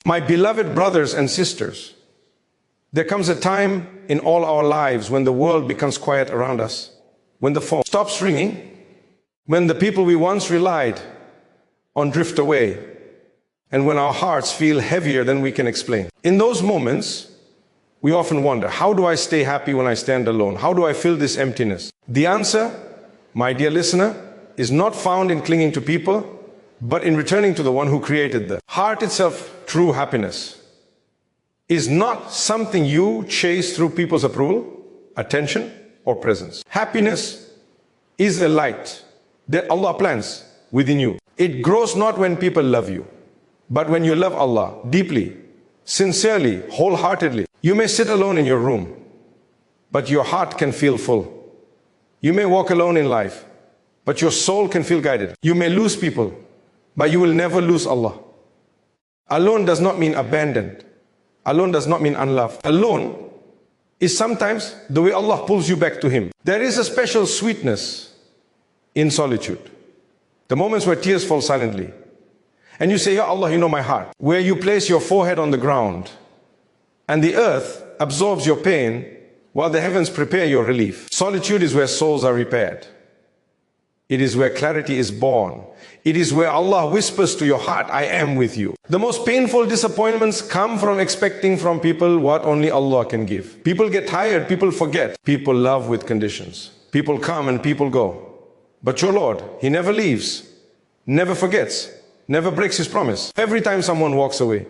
My beloved brothers and sisters, there comes a time in all our lives when the world becomes quiet around us, when the phone stops ringing, when the people we once relied on drift away, and when our hearts feel heavier than we can explain. In those moments, we often wonder, how do I stay happy when I stand alone? How do I fill this emptiness? The answer, my dear listener, is not found in clinging to people, but in returning to the one who created the heart itself. True happiness is not something you chase through people's approval, attention, or presence. Happiness is a light that Allah plants within you. It grows not when people love you, but when you love Allah deeply, sincerely, wholeheartedly. You may sit alone in your room, but your heart can feel full. You may walk alone in life, but your soul can feel guided. You may lose people, but you will never lose Allah. Alone does not mean abandoned. Alone does not mean unloved. Alone is sometimes the way Allah pulls you back to Him. There is a special sweetness in solitude. The moments where tears fall silently. And you say, Ya Allah, you know my heart. Where you place your forehead on the ground and the earth absorbs your pain while the heavens prepare your relief. Solitude is where souls are repaired. It is where clarity is born. It is where Allah whispers to your heart, I am with you. The most painful disappointments come from expecting from people what only Allah can give. People get tired, people forget. People love with conditions. People come and people go. But your Lord, He never leaves, never forgets, never breaks His promise. Every time someone walks away,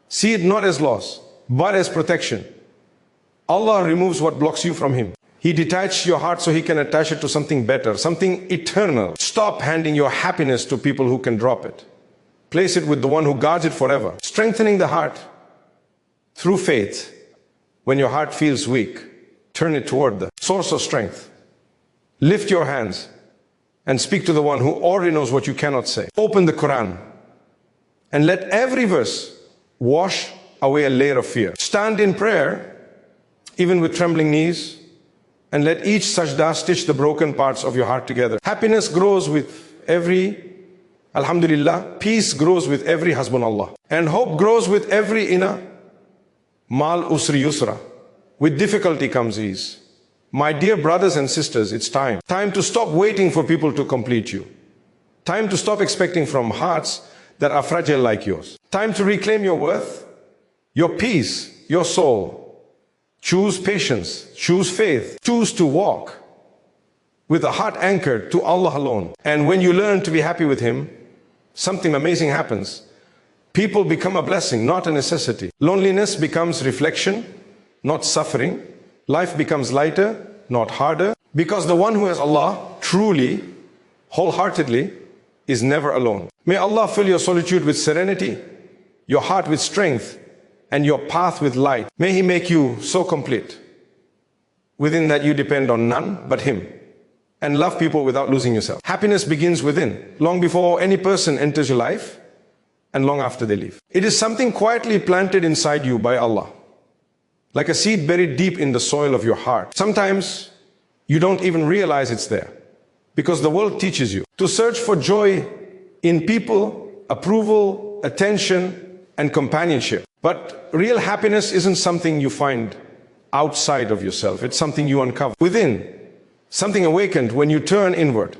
see it not as loss, but as protection. Allah removes what blocks you from Him. He detaches your heart so He can attach it to something better, something eternal. Stop handing your happiness to people who can drop it. Place it with the one who guards it forever. Strengthening the heart through faith. When your heart feels weak, turn it toward the source of strength. Lift your hands and speak to the one who already knows what you cannot say. Open the Quran and let every verse wash away a layer of fear. Stand in prayer, even with trembling knees, and let each sajda stitch the broken parts of your heart together. Happiness grows with every Alhamdulillah. Peace grows with every Hasbunallah. And hope grows with every inna mal usri yusra. With difficulty comes ease. My dear brothers and sisters, it's time. Time to stop waiting for people to complete you. Time to stop expecting from hearts that are fragile like yours. Time to reclaim your worth, your peace, your soul. Choose patience, choose faith, choose to walk with a heart anchored to Allah alone. And when you learn to be happy with Him, something amazing happens. People become a blessing, not a necessity. Loneliness becomes reflection, not suffering. Life becomes lighter, not harder. Because the one who has Allah truly, wholeheartedly, is never alone. May Allah fill your solitude with serenity, your heart with strength, and your path with light. May He make you so complete within that you depend on none but Him and love people without losing yourself. Happiness begins within, long before any person enters your life and long after they leave. It is something quietly planted inside you by Allah, like a seed buried deep in the soil of your heart. Sometimes you don't even realize it's there because the world teaches you to search for joy in people, approval, attention, and companionship. But real happiness isn't something you find outside of yourself. It's something you uncover within, something awakened when you turn inward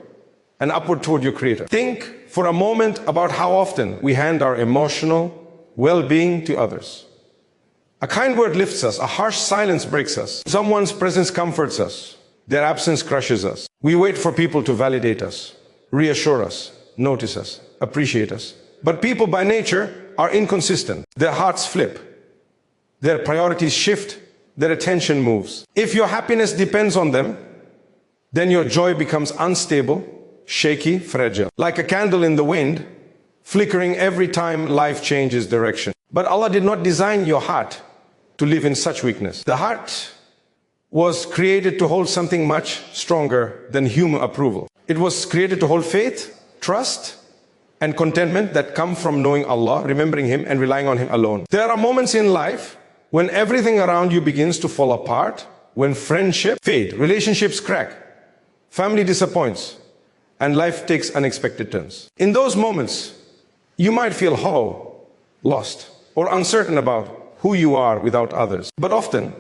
and upward toward your Creator. Think for a moment about how often we hand our emotional well-being to others. A kind word lifts us, a harsh silence breaks us. Someone's presence comforts us, their absence crushes us. We wait for people to validate us, reassure us, notice us, appreciate us. But people by nature are inconsistent. Their hearts flip. Their priorities shift. Their attention moves. If your happiness depends on them, then your joy becomes unstable, shaky, fragile. Like a candle in the wind, flickering every time life changes direction. But Allah did not design your heart to live in such weakness. The heart was created to hold something much stronger than human approval. It was created to hold faith, trust, and contentment that come from knowing Allah, remembering Him, and relying on Him alone. There are moments in life when everything around you begins to fall apart, when friendship fades, relationships crack, family disappoints, and life takes unexpected turns. In those moments, you might feel hollow, lost, or uncertain about who you are without others. But often,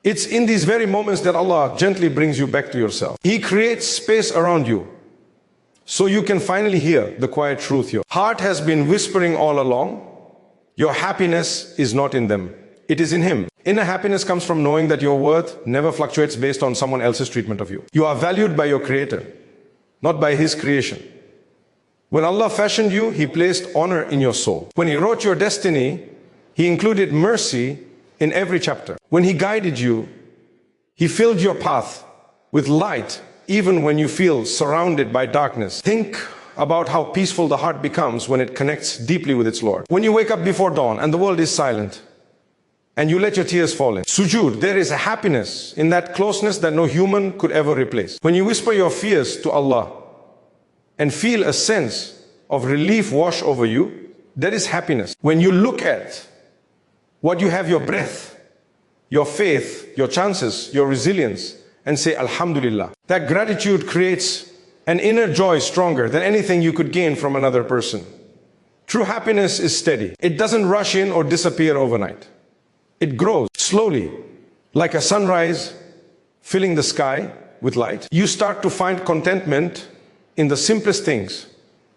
it's in these very moments that Allah gently brings you back to yourself. He creates space around you so you can finally hear the quiet truth. Your heart has been whispering all along, your happiness is not in them, it is in Him. Inner happiness comes from knowing that your worth never fluctuates based on someone else's treatment of you. You are valued by your Creator, not by His creation. When Allah fashioned you, He placed honor in your soul. When He wrote your destiny, He included mercy in every chapter. When He guided you, He filled your path with light, even when you feel surrounded by darkness. Think about how peaceful the heart becomes when it connects deeply with its Lord. When you wake up before dawn and the world is silent, and you let your tears fall in sujood, there is a happiness in that closeness that no human could ever replace. When you whisper your fears to Allah and feel a sense of relief wash over you, that is happiness. When you look at what you have, your breath, your faith, your chances, your resilience, and say Alhamdulillah, that gratitude creates an inner joy stronger than anything you could gain from another person. True happiness is steady. It doesn't rush in or disappear overnight. It grows slowly, like a sunrise filling the sky with light. You start to find contentment in the simplest things,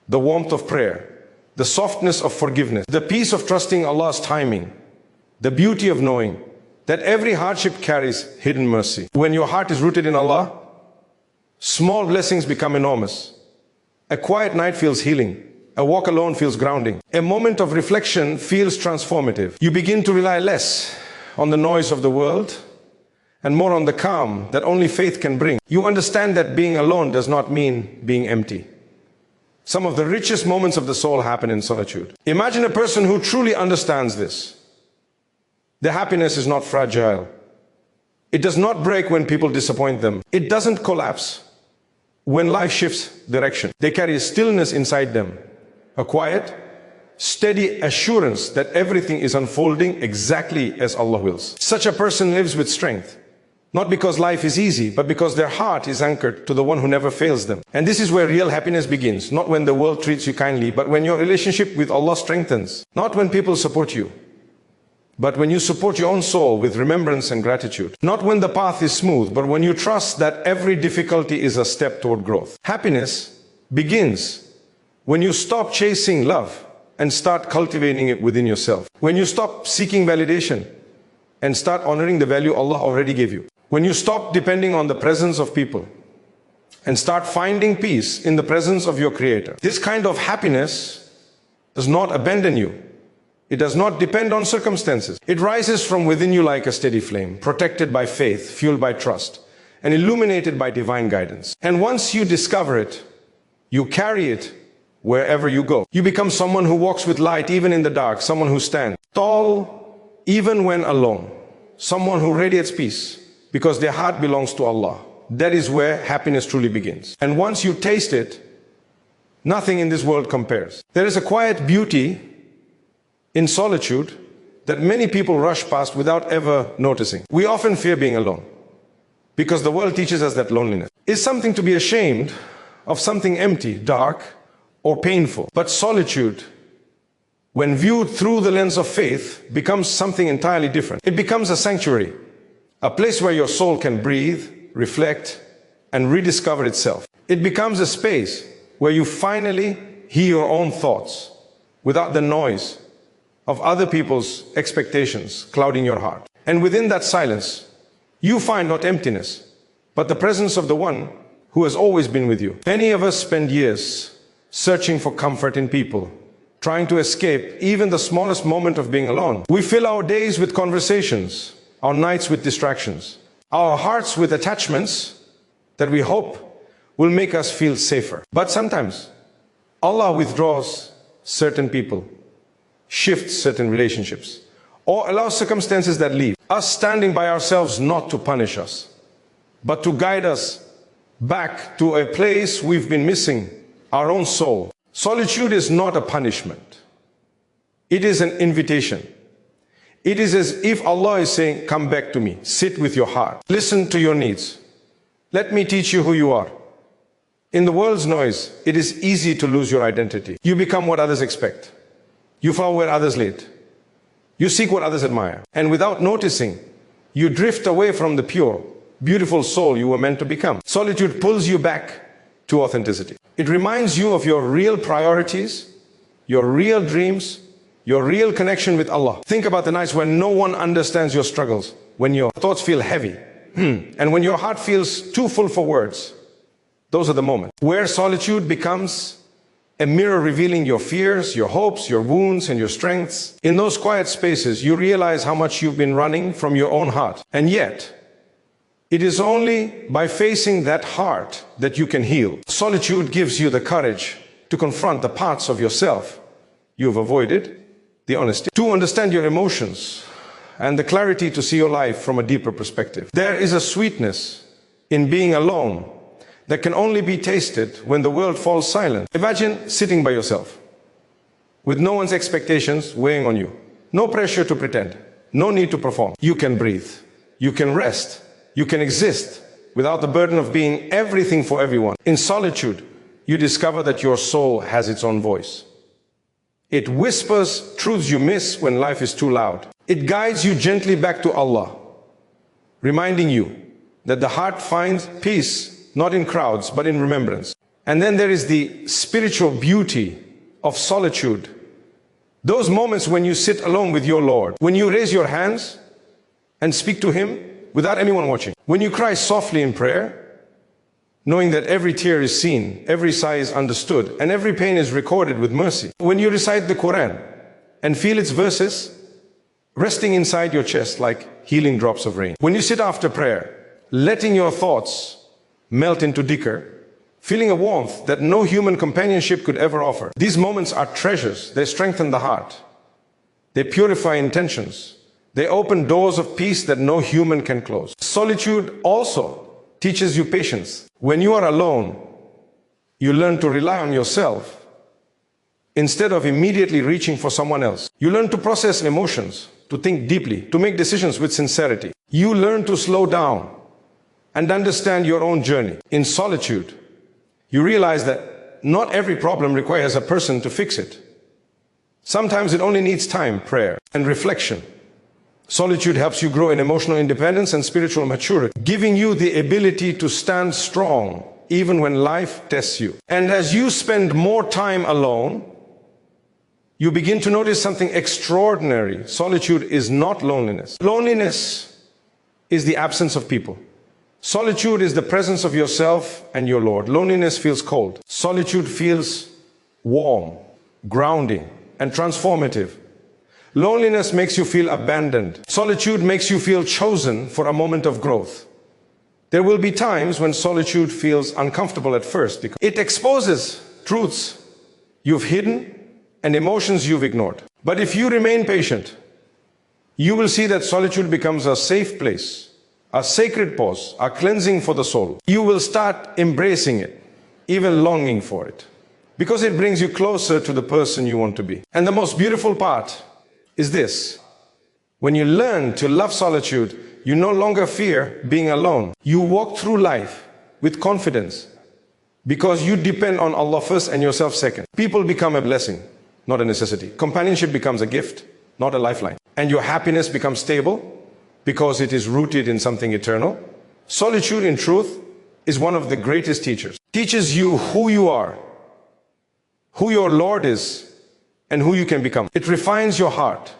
the warmth of prayer, the softness of forgiveness, the peace of trusting Allah's timing, the beauty of knowing that every hardship carries hidden mercy. When your heart is rooted in Allah, small blessings become enormous. A quiet night feels healing. A walk alone feels grounding. A moment of reflection feels transformative. You begin to rely less on the noise of the world and more on the calm that only faith can bring. You understand that being alone does not mean being empty. Some of the richest moments of the soul happen in solitude. Imagine a person who truly understands this. Their happiness is not fragile. It does not break when people disappoint them. It doesn't collapse when life shifts direction. They carry a stillness inside them, a quiet, steady assurance that everything is unfolding exactly as Allah wills. Such a person lives with strength, not because life is easy, but because their heart is anchored to the one who never fails them. And this is where real happiness begins, not when the world treats you kindly, but when your relationship with Allah strengthens. Not when people support you, but when you support your own soul with remembrance and gratitude. Not when the path is smooth, but when you trust that every difficulty is a step toward growth. Happiness begins when you stop chasing love and start cultivating it within yourself. When you stop seeking validation and start honoring the value Allah already gave you. When you stop depending on the presence of people and start finding peace in the presence of your Creator. This kind of happiness does not abandon you. It does not depend on circumstances. It rises from within you like a steady flame, protected by faith, fueled by trust, and illuminated by divine guidance. And once you discover it, you carry it wherever you go. You become someone who walks with light even in the dark, someone who stands tall even when alone, someone who radiates peace because their heart belongs to Allah. That is where happiness truly begins. And once you taste it, nothing in this world compares. There is a quiet beauty in solitude that many people rush past without ever noticing. We often fear being alone because the world teaches us that loneliness is something to be ashamed of, something empty, dark, or painful. But solitude, when viewed through the lens of faith, becomes something entirely different. It becomes a sanctuary, a place where your soul can breathe, reflect, and rediscover itself. It becomes a space where you finally hear your own thoughts without the noise of other people's expectations clouding your heart. And within that silence, you find not emptiness, but the presence of the one who has always been with you. Many of us spend years searching for comfort in people, trying to escape even the smallest moment of being alone. We fill our days with conversations, our nights with distractions, our hearts with attachments that we hope will make us feel safer. But sometimes Allah withdraws certain people, shifts certain relationships, or allows circumstances that leave us standing by ourselves, not to punish us, but to guide us back to a place we've been missing, our own soul. Solitude is not a punishment. It is an invitation. It is as if Allah is saying, come back to me, sit with your heart, listen to your needs. Let me teach you who you are. In the world's noise, it is easy to lose your identity. You become what others expect. You follow where others lead. You seek what others admire. And without noticing, you drift away from the pure, beautiful soul you were meant to become. Solitude pulls you back to authenticity. It reminds you of your real priorities, your real dreams, your real connection with Allah. Think about the nights when no one understands your struggles, when your thoughts feel heavy, and when your heart feels too full for words. Those are the moments where solitude becomes a mirror revealing your fears, your hopes, your wounds, and your strengths. In those quiet spaces, you realize how much you've been running from your own heart. And yet, it is only by facing that heart that you can heal. Solitude gives you the courage to confront the parts of yourself you've avoided, the honesty, to understand your emotions, and the clarity to see your life from a deeper perspective. There is a sweetness in being alone that can only be tasted when the world falls silent. Imagine sitting by yourself, with no one's expectations weighing on you. No pressure to pretend, no need to perform. You can breathe, you can rest, you can exist without the burden of being everything for everyone. In solitude, you discover that your soul has its own voice. It whispers truths you miss when life is too loud. It guides you gently back to Allah, reminding you that the heart finds peace not in crowds, but in remembrance. And then there is the spiritual beauty of solitude. Those moments when you sit alone with your Lord, when you raise your hands and speak to Him without anyone watching, when you cry softly in prayer, knowing that every tear is seen, every sigh is understood, and every pain is recorded with mercy. When you recite the Quran and feel its verses resting inside your chest like healing drops of rain. When you sit after prayer, letting your thoughts melt into dhikr, feeling a warmth that no human companionship could ever offer. These moments are treasures. They strengthen the heart. They purify intentions. They open doors of peace that no human can close. Solitude also teaches you patience. When you are alone, you learn to rely on yourself instead of immediately reaching for someone else. You learn to process emotions, to think deeply, to make decisions with sincerity. You learn to slow down and understand your own journey. In solitude, you realize that not every problem requires a person to fix it. Sometimes it only needs time, prayer, and reflection. Solitude helps you grow in emotional independence and spiritual maturity, giving you the ability to stand strong even when life tests you. And as you spend more time alone, you begin to notice something extraordinary. Solitude is not loneliness. Loneliness is the absence of people. Solitude is the presence of yourself and your Lord. Loneliness feels cold. Solitude feels warm, grounding, and transformative. Loneliness makes you feel abandoned. Solitude makes you feel chosen for a moment of growth. There will be times when solitude feels uncomfortable at first because it exposes truths you've hidden and emotions you've ignored. But if you remain patient, you will see that solitude becomes a safe place, a sacred pause, a cleansing for the soul. You will start embracing it, even longing for it, because it brings you closer to the person you want to be. And the most beautiful part is this: when you learn to love solitude, you no longer fear being alone. You walk through life with confidence because you depend on Allah first and yourself second. People become a blessing, not a necessity. Companionship becomes a gift, not a lifeline. And your happiness becomes stable because it is rooted in something eternal. Solitude, in truth, is one of the greatest teachers. Teaches you who you are, who your Lord is, and who you can become. It refines your heart,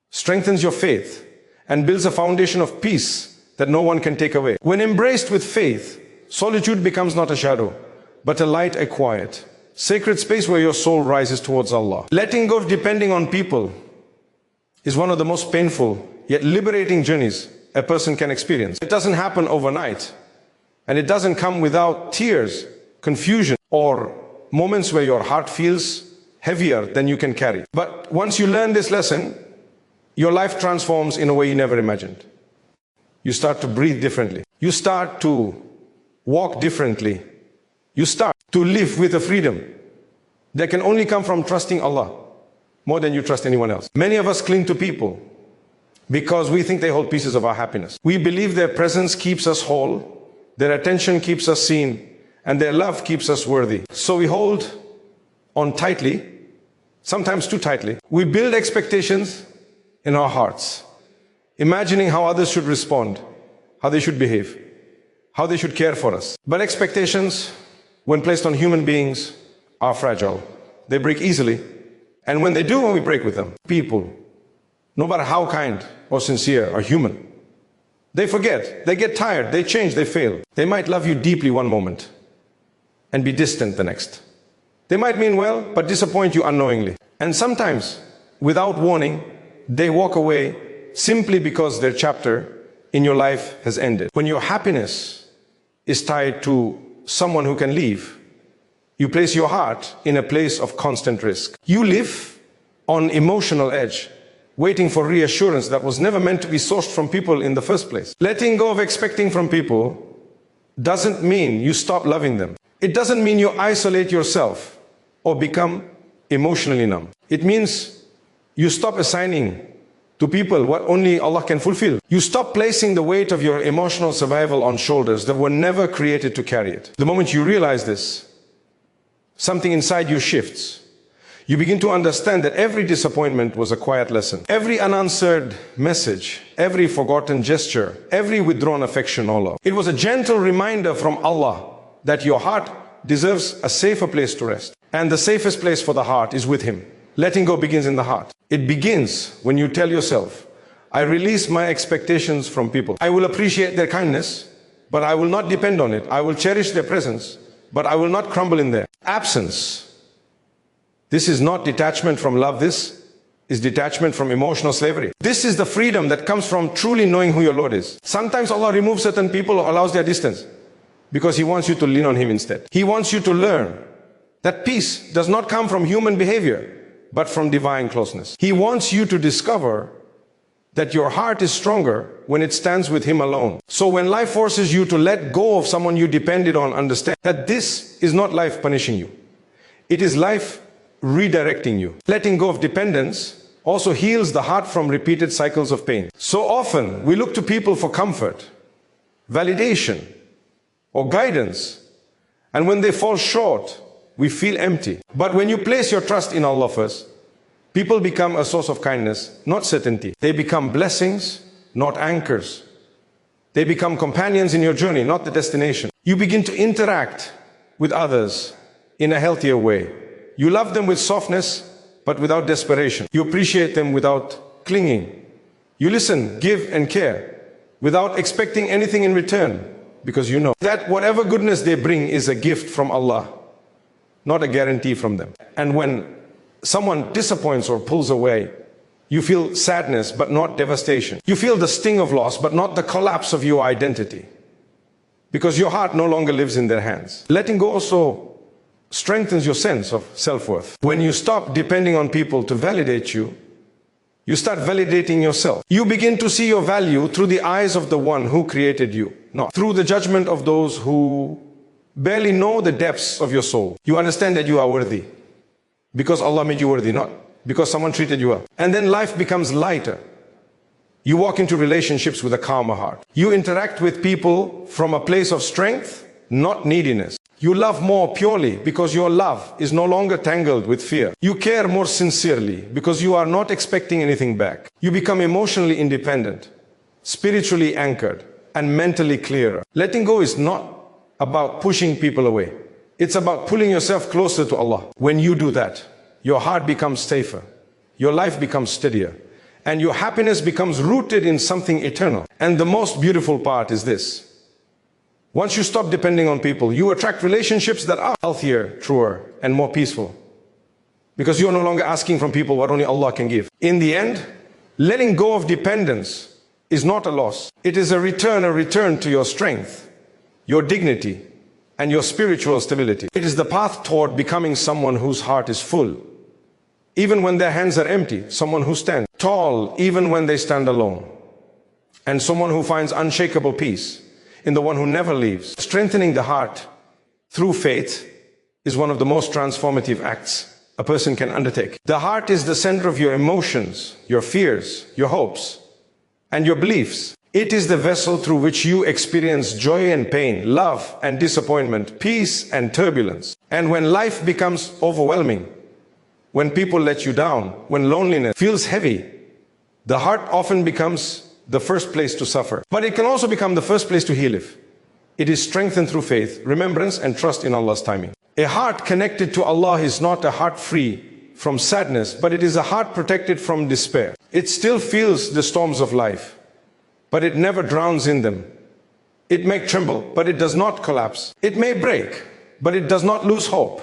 strengthens your faith, and builds a foundation of peace that no one can take away. When embraced with faith, solitude becomes not a shadow, but a light, a quiet, sacred space where your soul rises towards Allah. Letting go of depending on people is one of the most painful yet liberating journeys a person can experience. It doesn't happen overnight, and it doesn't come without tears, confusion, or moments where your heart feels heavier than you can carry. But once you learn this lesson, your life transforms in a way you never imagined. You start to breathe differently. You start to walk differently. You start to live with a freedom that can only come from trusting Allah more than you trust anyone else. Many of us cling to people because we think they hold pieces of our happiness. We believe their presence keeps us whole, their attention keeps us seen, and their love keeps us worthy. So we hold on tightly, sometimes too tightly. We build expectations in our hearts, imagining how others should respond, how they should behave, how they should care for us. But expectations, when placed on human beings, are fragile. They break easily. And when they do, we break with them. People, no matter how kind or sincere, are human. They forget, they get tired, they change, they fail. They might love you deeply one moment and be distant the next. They might mean well, but disappoint you unknowingly. And sometimes, without warning, they walk away simply because their chapter in your life has ended. When your happiness is tied to someone who can leave, you place your heart in a place of constant risk. You live on emotional edge, waiting for reassurance that was never meant to be sourced from people in the first place. Letting go of expecting from people doesn't mean you stop loving them. It doesn't mean you isolate yourself or become emotionally numb. It means you stop assigning to people what only Allah can fulfill. You stop placing the weight of your emotional survival on shoulders that were never created to carry it. The moment you realize this, something inside you shifts. You begin to understand that every disappointment was a quiet lesson. Every unanswered message, every forgotten gesture, every withdrawn affection or love. It was a gentle reminder from Allah that your heart deserves a safer place to rest. And the safest place for the heart is with Him. Letting go begins in the heart. It begins when you tell yourself, I release my expectations from people. I will appreciate their kindness, but I will not depend on it. I will cherish their presence, but I will not crumble in their absence. This is not detachment from love. This is detachment from emotional slavery. This is the freedom that comes from truly knowing who your Lord is. Sometimes Allah removes certain people or allows their distance because He wants you to lean on Him instead. He wants you to learn that peace does not come from human behavior, but from divine closeness. He wants you to discover that your heart is stronger when it stands with Him alone. So when life forces you to let go of someone you depended on, understand that this is not life punishing you. It is life redirecting you. Letting go of dependence also heals the heart from repeated cycles of pain. So often we look to people for comfort, validation, or guidance. And when they fall short, we feel empty. But when you place your trust in Allah first, people become a source of kindness, not certainty. They become blessings, not anchors. They become companions in your journey, not the destination. You begin to interact with others in a healthier way. You love them with softness, but without desperation. You appreciate them without clinging. You listen, give, and care without expecting anything in return, because you know that whatever goodness they bring is a gift from Allah, not a guarantee from them. And when someone disappoints or pulls away, you feel sadness, but not devastation. You feel the sting of loss, but not the collapse of your identity, because your heart no longer lives in their hands. Letting go also strengthens your sense of self-worth. When you stop depending on people to validate you, you start validating yourself. You begin to see your value through the eyes of the one who created you, not through the judgment of those who barely know the depths of your soul. You understand that you are worthy because Allah made you worthy, not because someone treated you well. And then life becomes lighter. You walk into relationships with a calmer heart. You interact with people from a place of strength, not neediness. You love more purely because your love is no longer tangled with fear. You care more sincerely because you are not expecting anything back. You become emotionally independent, spiritually anchored, and mentally clearer. Letting go is not about pushing people away. It's about pulling yourself closer to Allah. When you do that, your heart becomes safer, your life becomes steadier, and your happiness becomes rooted in something eternal. And the most beautiful part is this. Once you stop depending on people, you attract relationships that are healthier, truer, and more peaceful. Because you are no longer asking from people what only Allah can give. In the end, letting go of dependence is not a loss. It is a return to your strength, your dignity, and your spiritual stability. It is the path toward becoming someone whose heart is full, even when their hands are empty, someone who stands tall, even when they stand alone, and someone who finds unshakable peace in the one who never leaves. Strengthening the heart through faith is one of the most transformative acts a person can undertake. The heart is the center of your emotions, your fears, your hopes, and your beliefs. It is the vessel through which you experience joy and pain, love and disappointment, peace and turbulence. And when life becomes overwhelming, when people let you down, when loneliness feels heavy, The heart often becomes the first place to suffer, but it can also become the first place to heal if it is strengthened through faith, remembrance, and trust in Allah's timing. A heart connected to Allah is not a heart free from sadness, but it is a heart protected from despair. It still feels the storms of life, but it never drowns in them. It may tremble, but it does not collapse. It may break, but it does not lose hope.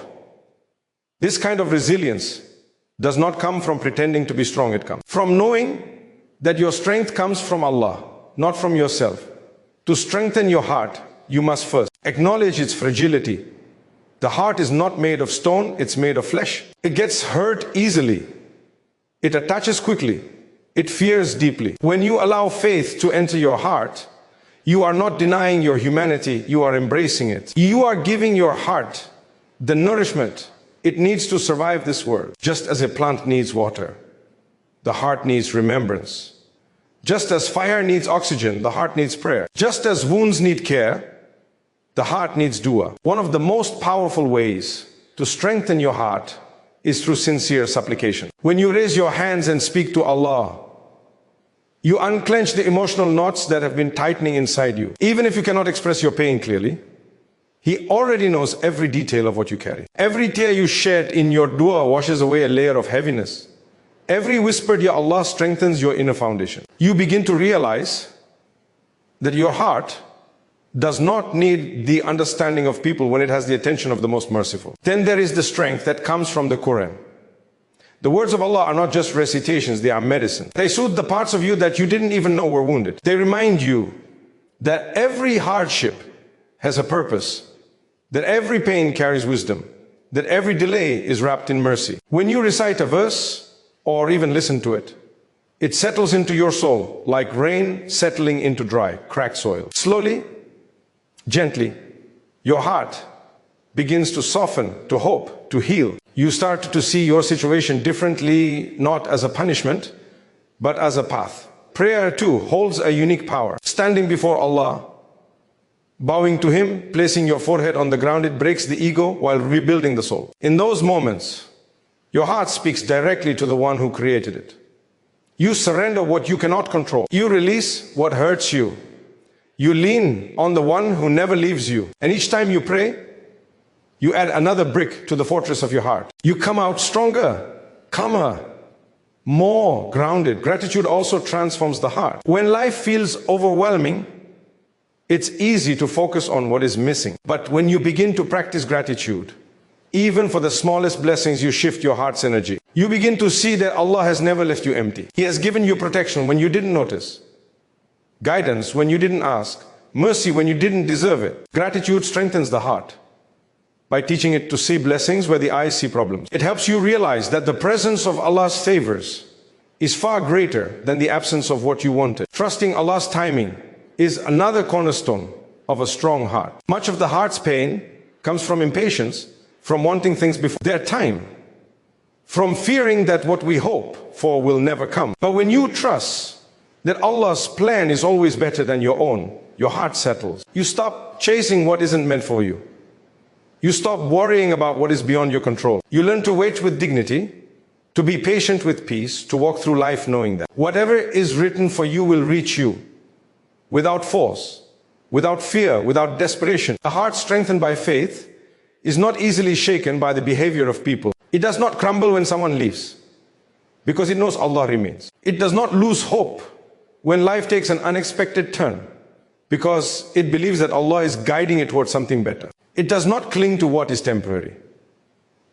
This kind of resilience does not come from pretending to be strong. It comes from knowing that your strength comes from Allah, not from yourself. To strengthen your heart, you must first acknowledge its fragility. The heart is not made of stone, it's made of flesh. It gets hurt easily. It attaches quickly. It fears deeply. When you allow faith to enter your heart, you are not denying your humanity, you are embracing it. You are giving your heart the nourishment it needs to survive this world. Just as a plant needs water, the heart needs remembrance. Just as fire needs oxygen, the heart needs prayer. Just as wounds need care, the heart needs dua. One of the most powerful ways to strengthen your heart is through sincere supplication. When you raise your hands and speak to Allah, you unclench the emotional knots that have been tightening inside you. Even if you cannot express your pain clearly, He already knows every detail of what you carry. Every tear you shed in your dua washes away a layer of heaviness. Every whispered Ya Allah strengthens your inner foundation. You begin to realize that your heart does not need the understanding of people when it has the attention of the most merciful. Then there is the strength that comes from the Quran. The words of Allah are not just recitations, they are medicine. They soothe the parts of you that you didn't even know were wounded. They remind you that every hardship has a purpose, that every pain carries wisdom, that every delay is wrapped in mercy. When you recite a verse or even listen to it, it settles into your soul like rain settling into dry, cracked soil. Slowly, gently, your heart begins to soften, to hope, to heal. You start to see your situation differently, not as a punishment, but as a path. Prayer too holds a unique power. Standing before Allah, bowing to Him, placing your forehead on the ground, it breaks the ego while rebuilding the soul. In those moments, your heart speaks directly to the one who created it. You surrender what you cannot control. You release what hurts you. You lean on the one who never leaves you. And each time you pray, you add another brick to the fortress of your heart. You come out stronger, calmer, more grounded. Gratitude also transforms the heart. When life feels overwhelming, it's easy to focus on what is missing. But when you begin to practice gratitude, even for the smallest blessings, you shift your heart's energy. You begin to see that Allah has never left you empty. He has given you protection when you didn't notice, guidance when you didn't ask, mercy when you didn't deserve it. Gratitude strengthens the heart by teaching it to see blessings where the eyes see problems. It helps you realize that the presence of Allah's favors is far greater than the absence of what you wanted. Trusting Allah's timing is another cornerstone of a strong heart. Much of the heart's pain comes from impatience, from wanting things before their time, from fearing that what we hope for will never come. But when you trust that Allah's plan is always better than your own, your heart settles. You stop chasing what isn't meant for you. You stop worrying about what is beyond your control. You learn to wait with dignity, to be patient with peace, to walk through life knowing that whatever is written for you will reach you without force, without fear, without desperation. A heart strengthened by faith is not easily shaken by the behavior of people. It does not crumble when someone leaves because it knows Allah remains. It does not lose hope when life takes an unexpected turn because it believes that Allah is guiding it towards something better. It does not cling to what is temporary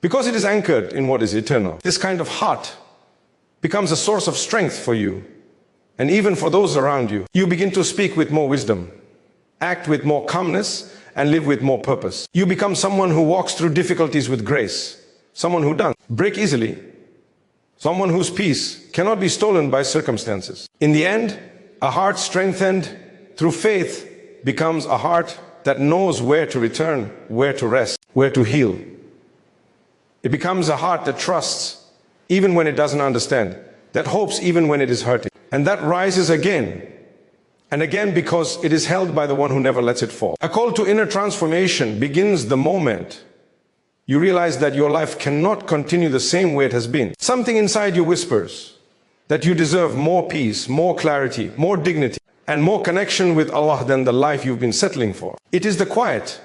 because it is anchored in what is eternal. This kind of heart becomes a source of strength for you and even for those around you. You begin to speak with more wisdom, act with more calmness, and live with more purpose. You become someone who walks through difficulties with grace, someone who doesn't break easily, someone whose peace cannot be stolen by circumstances. In the end, a heart strengthened through faith becomes a heart that knows where to return, where to rest, where to heal. It becomes a heart that trusts even when it doesn't understand, that hopes even when it is hurting, and that rises again and again because it is held by the one who never lets it fall. A call to inner transformation begins the moment you realize that your life cannot continue the same way it has been. Something inside you whispers, that you deserve more peace, more clarity, more dignity, and more connection with Allah than the life you've been settling for. It is the quiet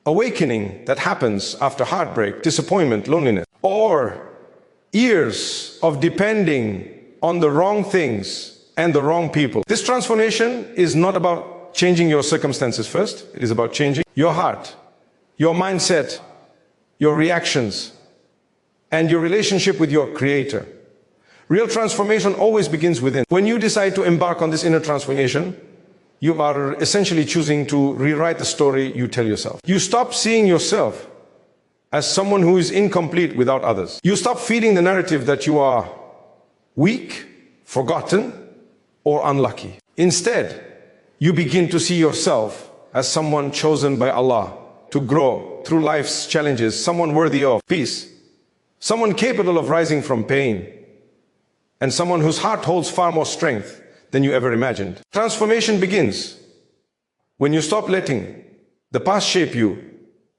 awakening that happens after heartbreak, disappointment, loneliness, or years of depending on the wrong things and the wrong people. This transformation is not about changing your circumstances first. It is about changing your heart, your mindset, your reactions, and your relationship with your Creator. Real transformation always begins within. When you decide to embark on this inner transformation, you are essentially choosing to rewrite the story you tell yourself. You stop seeing yourself as someone who is incomplete without others. You stop feeding the narrative that you are weak, forgotten, or unlucky. Instead, you begin to see yourself as someone chosen by Allah to grow through life's challenges, someone worthy of peace, someone capable of rising from pain, and someone whose heart holds far more strength than you ever imagined. Transformation begins when you stop letting the past shape you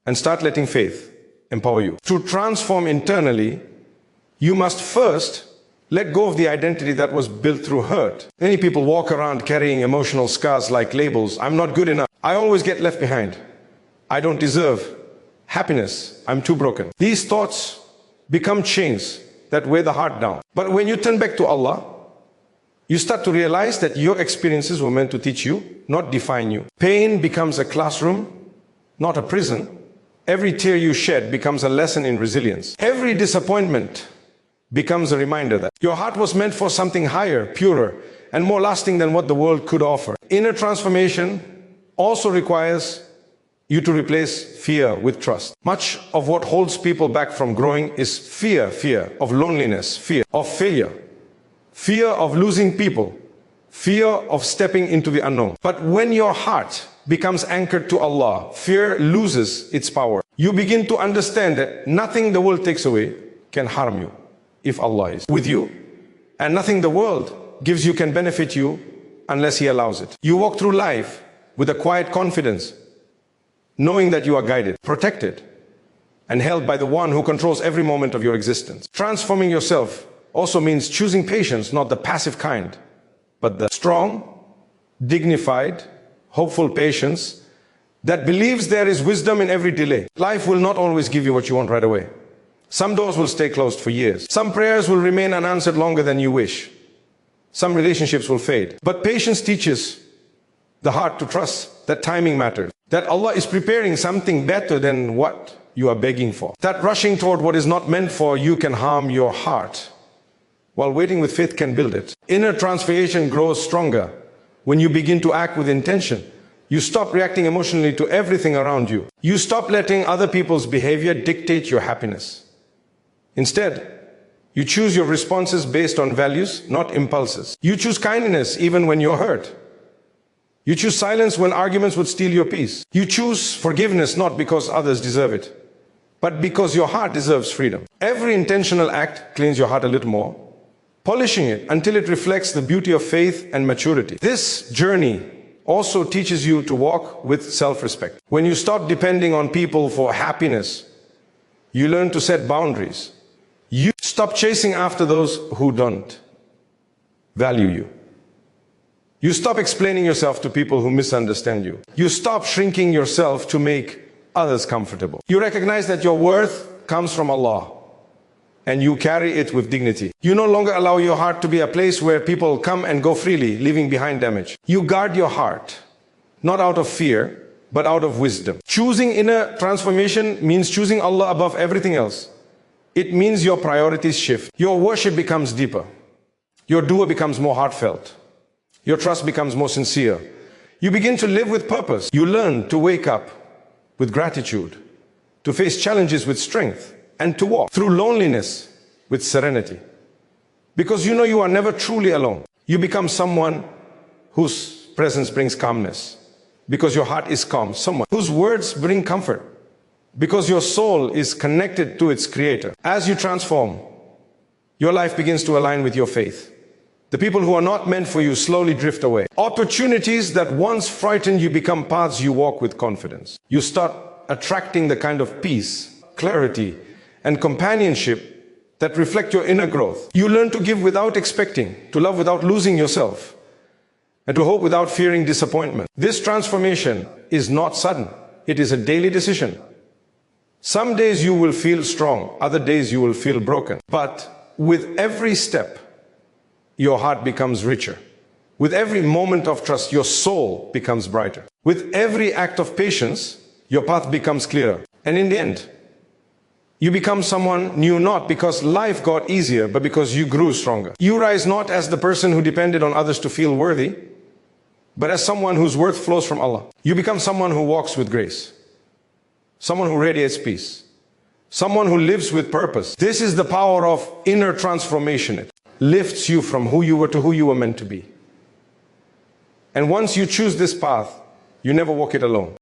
and start letting faith empower you. To transform internally, you must first let go of the identity that was built through hurt. Many people walk around carrying emotional scars like labels. I'm not good enough. I always get left behind. I don't deserve happiness. I'm too broken. These thoughts become chains that weigh the heart down. But when you turn back to Allah, you start to realize that your experiences were meant to teach you, not define you. Pain becomes a classroom, not a prison. Every tear you shed becomes a lesson in resilience. Every disappointment becomes a reminder that your heart was meant for something higher, purer, and more lasting than what the world could offer. Inner transformation also requires you to replace fear with trust. Much of what holds people back from growing is fear of loneliness, fear of failure, fear of losing people, fear of stepping into the unknown. But when your heart becomes anchored to Allah, fear loses its power. You begin to understand that nothing the world takes away can harm you if Allah is with you, and nothing the world gives you can benefit you unless He allows it. You walk through life with a quiet confidence, knowing that you are guided, protected, and held by the one who controls every moment of your existence. Transforming yourself also means choosing patience, not the passive kind, but the strong, dignified, hopeful patience that believes there is wisdom in every delay. Life will not always give you what you want right away. Some doors will stay closed for years. Some prayers will remain unanswered longer than you wish. Some relationships will fade. But patience teaches the heart to trust that timing matters, that Allah is preparing something better than what you are begging for. That rushing toward what is not meant for you can harm your heart, while waiting with faith can build it. Inner transformation grows stronger when you begin to act with intention. You stop reacting emotionally to everything around you. You stop letting other people's behavior dictate your happiness. Instead, you choose your responses based on values, not impulses. You choose kindness even when you're hurt. You choose silence when arguments would steal your peace. You choose forgiveness not because others deserve it, but because your heart deserves freedom. Every intentional act cleans your heart a little more, polishing it until it reflects the beauty of faith and maturity. This journey also teaches you to walk with self-respect. When you stop depending on people for happiness, you learn to set boundaries. You stop chasing after those who don't value you. You stop explaining yourself to people who misunderstand you. You stop shrinking yourself to make others comfortable. You recognize that your worth comes from Allah, and you carry it with dignity. You no longer allow your heart to be a place where people come and go freely, leaving behind damage. You guard your heart, not out of fear, but out of wisdom. Choosing inner transformation means choosing Allah above everything else. It means your priorities shift. Your worship becomes deeper. Your dua becomes more heartfelt. Your trust becomes more sincere. You begin to live with purpose. You learn to wake up with gratitude, to face challenges with strength, and to walk through loneliness with serenity. Because you know you are never truly alone. You become someone whose presence brings calmness, because your heart is calm. Someone whose words bring comfort, because your soul is connected to its Creator. As you transform, your life begins to align with your faith. The people who are not meant for you slowly drift away. Opportunities that once frightened you become paths you walk with confidence. You start attracting the kind of peace, clarity, and companionship that reflect your inner growth. You learn to give without expecting, to love without losing yourself, and to hope without fearing disappointment. This transformation is not sudden. It is a daily decision. Some days you will feel strong, other days you will feel broken. But with every step, your heart becomes richer. With every moment of trust, your soul becomes brighter. With every act of patience, your path becomes clearer. And in the end, you become someone new, not because life got easier, but because you grew stronger. You rise not as the person who depended on others to feel worthy, but as someone whose worth flows from Allah. You become someone who walks with grace, someone who radiates peace, someone who lives with purpose. This is the power of inner transformation. It lifts you from who you were to who you were meant to be. And once you choose this path, you never walk it alone.